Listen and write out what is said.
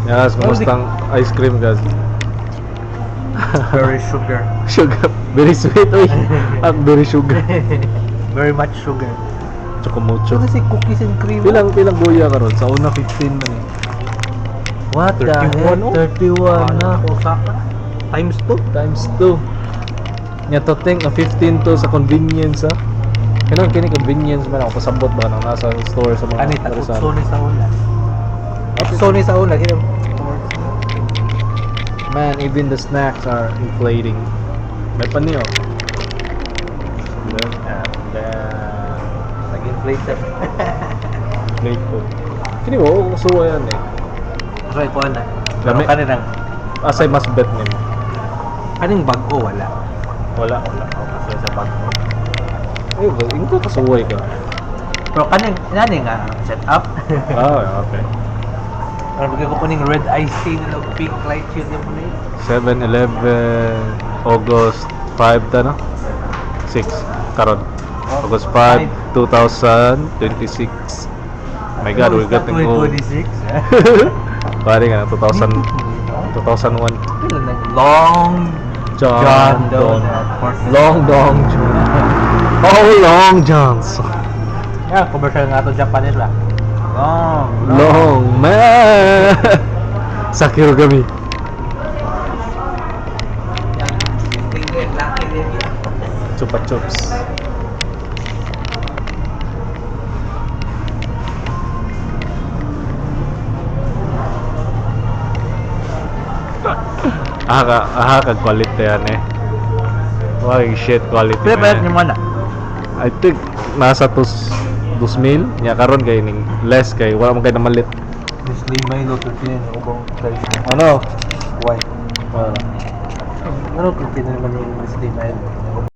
Yes, kumustang ice cream guys. Very sugar. Sugar, very sweet oy. At very sugar. Very much sugar. Chocomucho. So kasi cookies and cream. Pilang goya karon? Sa una 15 man eh. What the 31, heck? 31 na. Osaka. Times 2. Times 2. Nya to think 15 to sa convenience ha. Kanang kini convenience man ako pasabot ba nang nasa store sa mga Ani ta Rizal. Sony sa una. Sony sa una kini. Man, even the snacks are inflating. May paniyo. Nag-inflate siya. Plate food. Kini mo suwa yan eh. So ito na. Lami. Pero kaninang Asay mas bet nimo. kaning bag-o wala. Wala. O kasi sa bag-o. Ay, ingko kasuway ka. Pero kaning nani nga set up. Ah, okay. Pero bigay ko kuning red iced tea na pink light shield yung muna yun. 7-Eleven August 5 ta no? 6 karon. August 5, 2026. Oh my God, we got to go. 2026. Pare nga 2000 2001. Long John Donut. Long John. Oh, Long Johns. Yeah, commercial nga to Japanese ba? Long man. Sakirogami. Chupa chups. Aha ka quality yan eh. Wag shit quality. Pero bayad niyo muna. I think nasa 2,000 nya karon kay ning less kay wala man kay namalit. Miss Lee Milo to din ubang price. Ano? Why? Wala. Ano kung pinaman yung Miss Lee Milo?